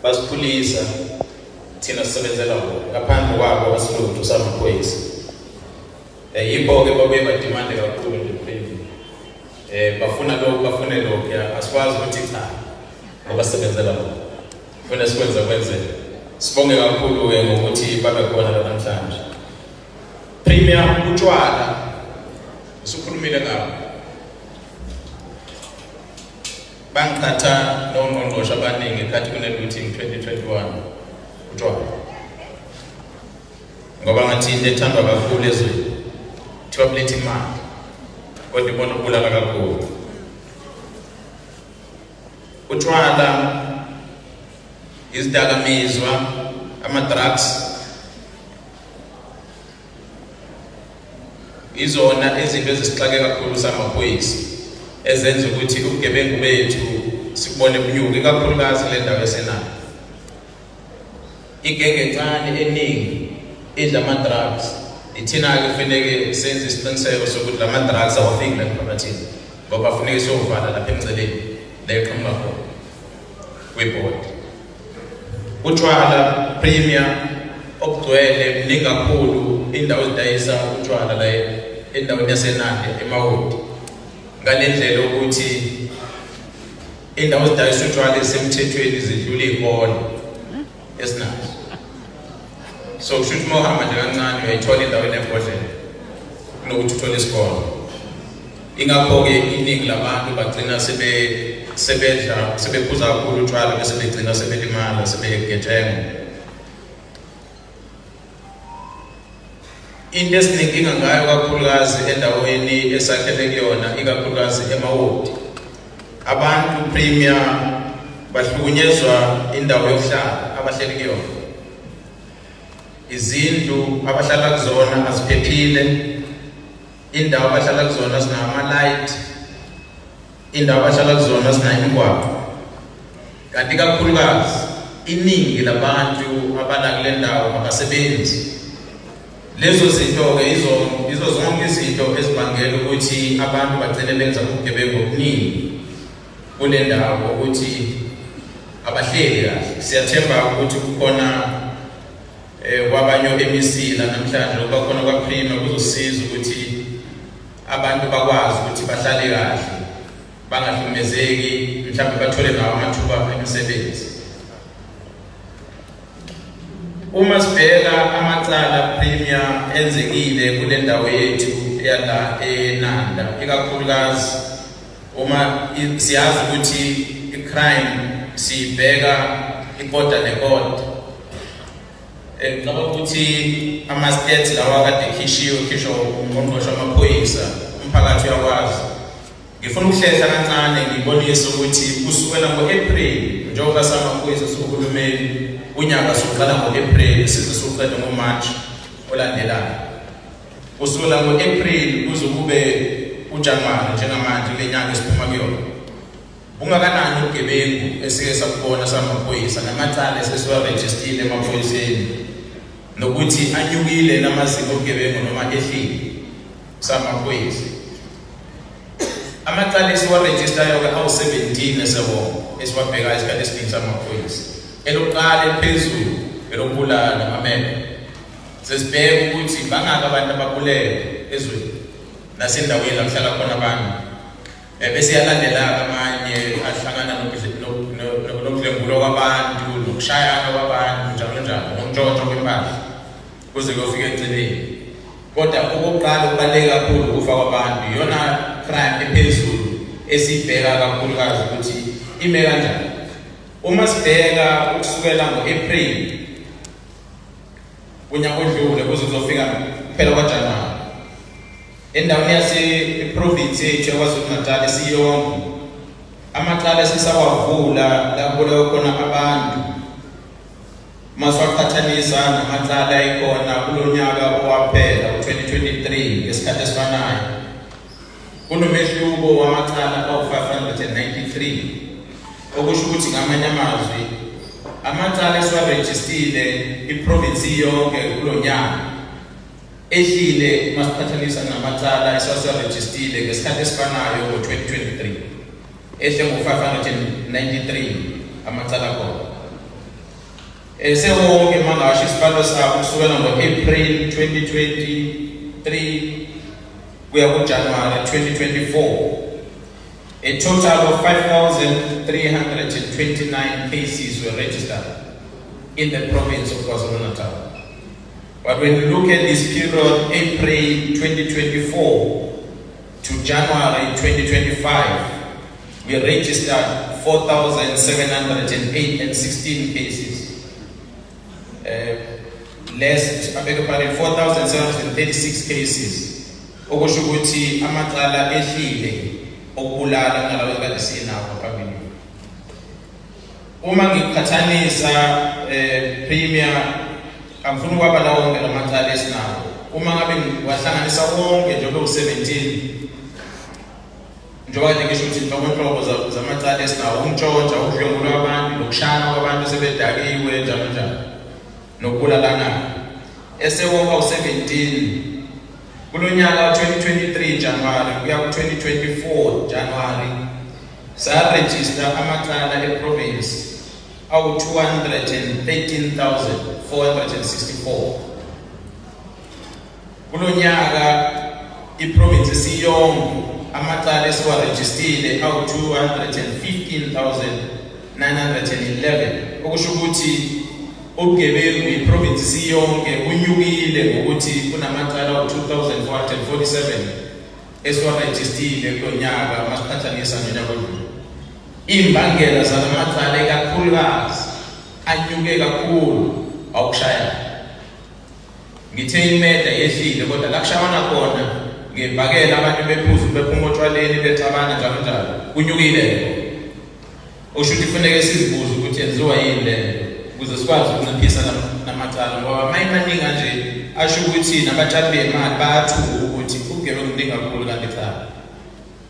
basiphulisa thina sisebenzela bona ngaphandle kwabo abasilutho samaphoyisa. Yimbo-ke babuye badimande kakhulu nje premium. Bafuna lokho bafune lokho asikwazi ukuthi cha ngoba sisebenzela bona. Kufuna sikwenza kwenzeke. Sibonge kakhulu-ke ngokuthi babe khona namhlanje. Premium utshwala usukhulumile ngabo. Bangithatha nongqongqoshe abaningi ekhathi kune-looting 2021 utshwala. Ngoba ngathi into ethandwa kakhulu ezweni kuthiwa kuletha imali kodwa ibona ukubulala kakhulu. Utshwala, izidakamizwa, ama-drugs, izona izinto ezisixake kakhulu samaphoyisa ezenza ukuthi ubugebengu bethu sikubone bunyuka ikakhulukazi le ndawo esenayo. Igenge encane eningi idla ama-drugs. Ithina-ke kufanele senze isiqiniseko sokuthi la ma-drugs awafiki la emphakathini ngoba kufanele siyovala lapha emceleni la eqhamuka khona kwibhodi. Utshwala premium okugcwele mningi kakhulu indawo ezidayisa utshwala la endaweni yasenandi eMahodi. Ngale ndlela ukuthi indawo ezidayisa utshwala ezisemthethweni zidlula iy'kole esinazo. So kusho ukuthi uma uhamba nje kancane uyayithola indawo enembodlela kunokuthi uthole isikole. Ingakho-ke iningi labantu bagcina sebephuza kakhulu utshwala bese begcina sebelimala sebegejenga. Into esinenkinga ngayo kakhulukazi endaweni esakhele kuyona ikakhulukazi eMahodi. Abantu premium bahlukunyezwa indawo yokuhlala abahleli kuyona. Izindlu abahlala kuzona aziphephile. Indawo abahlala kuzona zinama-light. Indawo abahlala kuzona zinayimigwaqo. Kanti kakhulukazi iningi labantu abanakule ndawo abasebenzi. Lezo zinto-ke izo zonke izinto ezibangela ukuthi abantu bagcine benza ubugebengu obuningi kule ndawo ukuthi abahleli kahle. Siyathemba ukuthi kukhona kwabanye emisila namhlanje ukuba khona kwaPrima kuzosiza ukuthi abantu bakwazi ukuthi bahlale kahle bangahlukumezeki mhlawumbe bathole nawo amathuba emisebenzi. Uma sibheka amacala premium enzekile kule ndawo yethu yala eNanda ikakhulukazi uma siyazi ukuthi i-crime sibheka ikota nekota. Ngicabanga ukuthi ama-stats lawa kade khishwa ungqongqoshe wamaphoyisa umphakathi uyakwazi. Ngifuna ukuhlehla kancane ngibonise ukuthi kusukela ngo-April njengoba samaphoyisa sohulumeni unyaka soqala ngo-April size soqeda ngoMarch olandelayo. Kusukela ngo-April kuze kube uJanuwari njengamanje le nyanga esiphuma kuyona. Bungakanani ubugebengu esike sakubona samaphoyisa namacala esesiwarejistile emaphoyiseni nokuthi anyukile namazinga obugebengu noma ehlile samaphoyisa. Amacala esiwarejistayo-ke awu-17 esebonke esiwabhekayo isikhathi esiningi samaphoyisa. Elokuqala eliphezulu elokubulala amamele. Sesibheka ukuthi bangaki abantu ababulele ezweni nasendaweni la kuhlala khona abantu. Bese yalandela amanye ahlangana nokudlengulwa kwabantu nokushayana kwabantu njalo njalo nokuntshontsha kwempahla kuze kuyofika ekugcineni. Kodwa okokuqala okubaluleke kakhulu ukufa kwabantu iyona crime ephezulu esibheka kakhulukazi ukuthi ime kanjani. Uma sibheka ukusukela ngo-April kunyaka odlule kuze kuzofika kuphela kwaJanuwari endaweni yase-province yethu yaKwaZulu-Natal siyonke amacala esisawavula la kubolewe khona abantu masiwaqhathanisa namacala ayikhona kulo nyaka owaphela u-2023 ngesikhathi esifanayo kunomehluko wamacala awu-593 okusho ukuthi ngamanye amazwi amacala esiwarejistile iprovinsi yonke kulo nyaka ehlile masiqhathanisa namacala esiwarejistile ngesikhathi esifanayo ngo-2023 ehle ngo-593 amacala khona. Sewonke mangasho isibalo sabo kusukela ngo-April 2023 kuya ku-January 2024. A total of 5,329 cases were registered in the province of KwaZulu-Natal. But when you look at this period, April 2024 to January 2025, we registered 4,708 and 16 cases. Less, I beg your pardon, 4,736 cases. Okusho ukuthi amacala ehlile okubulala ngalawo kade sinawo phambili. Uma ngiqhathanisa premier angifuni ukwabala wonke lamacala esinawo. Uma ngabe ngiwahlanganisa wonke njengoba u17 njengoba ngisho ukuthi inhlobo zamacala esinawo umtshontsha ukudlwengula kwabantu nokushana kwabantu sebedakiwe njalo njalo nokubulalana esewonke u17 kulonyaka 2023 January kuya ku-2024 January sa-register amacala e-province awu 213,464. Kulonyaka i-province siyonke amacala esiwarejistile awu 215,911 okusho ukuthi ubugebengu i-province siyonke unyukile ngokuthi kunamacala awu 2,447 esiwarejistile kulonyaka masiqhathanisa nonyaka odlule. Imbangela zalamacala ikakhulukazi anyuke kakhulu awukushayana. Ngithe imeda yehlile kodwa la kushawana khona ngebhakela abantu bephuzu bephuma otshwaleni bexabana njalo njalo kunyukile. Usho ukuthi kufanele sizibuze ukuthi yenziwa yini le ukuze sikwazi ukunciphisa namacala ngoba mayimaningi nje asho ukuthi nabatshali bemali bayathuka ukuthi ubugebengu buningi kakhulu kanti cha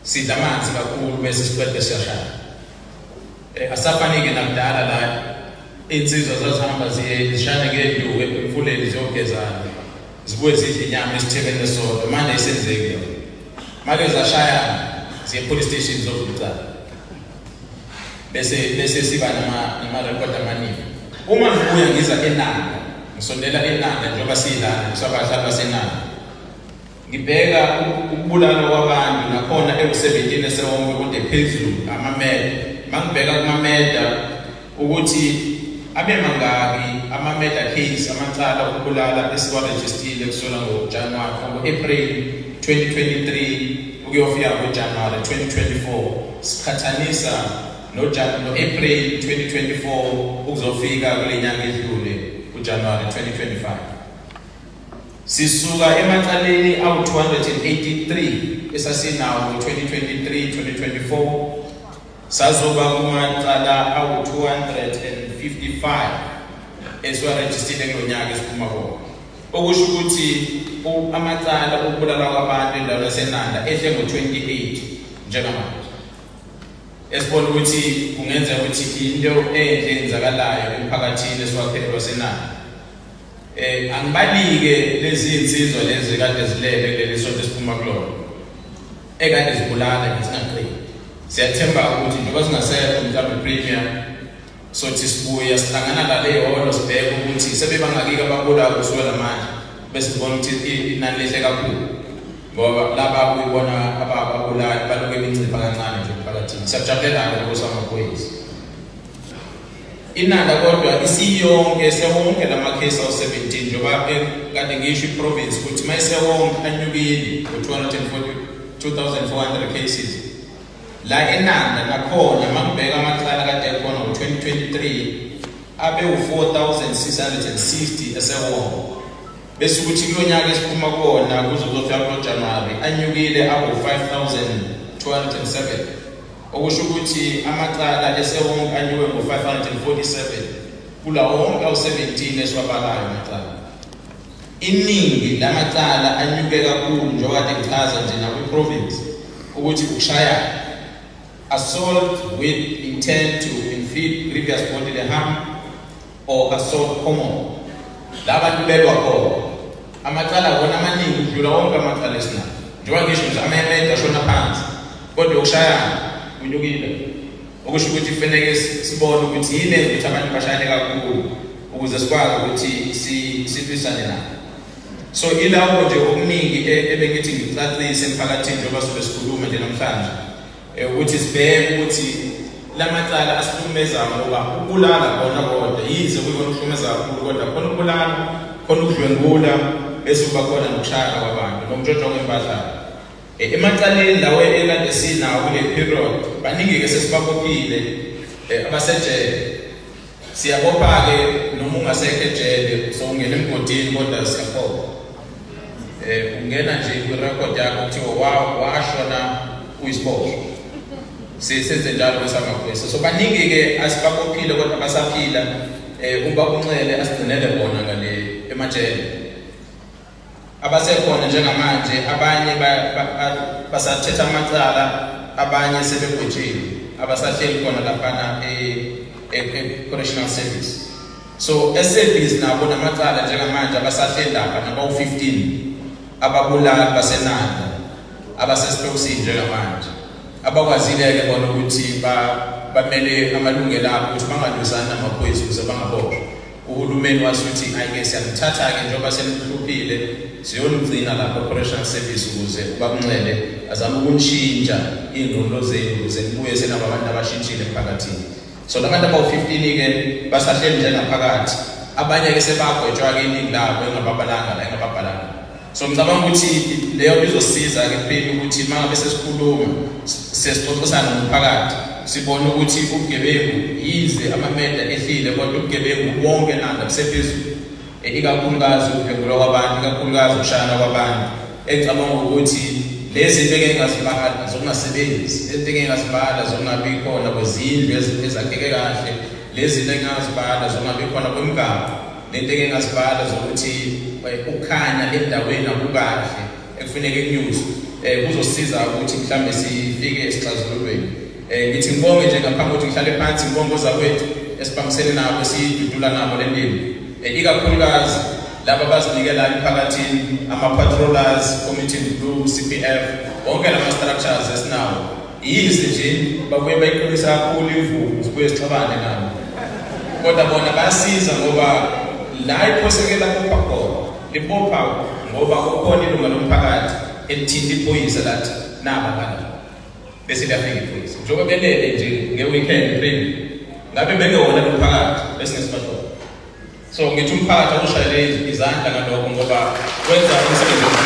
sidla amanzi kakhulu bese siqede siyashaya. Asafanike nakudala la insizwa zazihamba zishane ngenduku emfuleni ziyogezana zibuye zidle inyama esithebeni esodwa manje isenzekile make zashayana ziye police station zokucala bese siba nama-record amaningi. Uma ngibuya ngiza eNanda ngisondela eNanda njengoba siyilana ngisabahlali baseNanda ngibheka ukubulala kwabantu nakhona eku-17 esewonke konke phezulu amameda. Mangibheka kumameda ukuthi abe mangaki amameda case amacala okubulala esiwarejistile kusukela ngo-January ngo-April 2023 ukuyofika ku-January 2024 siqhathanisa no-April 2024 ukuzofika kule nyanga edlule ku-January 2025. Sisuka emacaleni awu 283 esasinawo ngo-2023-2024 sazoba kumacala awu 255 esiwarejistile kulonyaka esiphuma khona. Okusho ukuthi amacala okubulala kwabantu endaweni yaseNanda ehle ngo-28 njengamanje. Esibona ukuthi kungenzeka ukuthi into enhle enzakalayo emphakathini esiwakhele waseNanda. Angibalike lezi insizwa lezi kade zilele kuleli sonto esiphuma kulona ekade zibulala ngizingaqini. Siyathemba ukuthi njengoba singasekho mhlawumbe premier sothi sibuya sihlangana la lehholo sibheke ukuthi sebebangakike ababulayo kusukela manje bese sibona ukuthi inani lehle kakhulu ngoba laba kuyibona ababulayo balokhu bencipha kancane nje emphakathini. Siyajabulela ukuthi amaphoyisa iNanda kodwa isiyonke sewonke lamakhesi awu-17 njengoba kade ngisho iprovince ukuthi mayisewonke anyukile ngo-242,400 cases. La eNanda nakhona mangibheka amacala kade ekhona ngo-2023 abe u-4,660 esewonke. Bese ukuthi kulonyaka esiphuma kona kuzofika kuJanuary anyukile awu-5,207 okusho ukuthi amacala esewonke anyuke ngo-547 kulawo wonke awu-17 esiwabalayo amacala. Iningi lamacala anyuke kakhulu njengoba kade ngichaza nje nakwi-province ukuthi ukushayana, assault with intent to inflict grievous bodily harm or assault common. Labantu belwa khona amacala wona amaningi udlula wonke amacala esinayo njengoba ngisho nje amemeda ashona phansi kodwa ukushayana kunyukile. Okusho ukuthi kufanele sibone ukuthi yini ukuthi abantu bashayane kakhulu ukuze sikwazi ukuthi silwisane nabo. So ilawo nje okuningi ebengithi ngicacise emphakathini njengoba sobe sikhuluma nje namhlanje ukuthi sibheke ukuthi lamacala asihlukumezayo ngoba ukulala kona kodwa yize kuyona ukuhlumeza kakhulu kodwa khona ukulala khona ukudlwengula bese kuba khona nokushaya kwabantu nomjojo kwempahla. Emacaleni lawo ekade sinawo kule period baningi ke sesibabophile abasejele. Siyabopha ke noma ungasekho ejele so ungena emgodini kodwa siyabopha. Ungena nje kwi-record yakho kuthiwa washona uyisibosho. Sisenze njalo ngesamaphoyisa. So baningi ke asibabophile kodwa basaphila uba uncele asigcinele bona ngale emajele. Abasekhona njengamanje abanye basathetha amacala abanye sebegwetshile abasahleli khona laphana correctional service. So service nabo namacala njengamanje abasahleli lapha nabawu-15 ababulali basenanda abasesitokisini njengamanje abakwazile-ke bona ukuthi bamele amalungelo abo ukuthi bangalwisani namaphoyisa ukuze bangaboshwa. Uhulumeni wasuthi ayike siyanithatha-ke njengoba senihluphile siyonigcina lapha correctional service ukuze bakuncele azame ukunishintsha iy'ngqondo zenu ukuze nibuye senabo abantu abashintshile emphakathini. So labantu abawu-15-ke basahleli njengaphakathi abanye-ke sebagwetshwa-ke iningi labo engababhalanga. So ngicabanga ukuthi leyo izosisiza-ke kuphela ukuthi uma ngabe sesikhuluma sesixoxisana nomphakathi sibone ukuthi ubugebengu yize amameda ehlile kodwa ubugebengu wonke nanda busephezulu. Ikakhulukazi ukudlwengulwa kwabantu, ikakhulukazi ukushayana kwabantu. Engicabanga ukuthi lezi zinto engingazibala zokungasebenzi, lezi engingazibala zokungabi khona kwezindlu ezakheke kahle, lezi zinto engingazibala zokungabi khona kwemigaqo, lento engingazibala zokuthi ukukhanya endaweni akukahle ekufuneke kunyuzwe. Kuzosisiza ukuthi mhlambe sifike esixazululweni. Ngithi ngibonge nje ngaphambi kokuthi ngihlale phansi ngibonge ozakwethu esibambisene nabo siyidudula nabo le ndima. Ikakhulukazi laba abazinikela emphakathini ama-patrollers, committing blue, CPF, bonke lama-structures esinawo. Yize nje babuye bayiqinisa kakhulu imvubu sibuye sixabane nabo. Kodwa bona bayasiza ngoba la iphosekela kupha khona libopha ngoba ukhona ilunga lomphakathi elithinta iphoyisa lathi naba bana bese liyafika iphoyisa njengoba belele nje nge-weekend training ngabe bengewona lomphakathi bese ngesibathona. So ngithi umphakathi awushayele izandla ngalokho ngoba kwenza umsebenzi.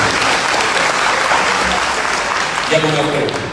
Ngiyabonga kakhulu.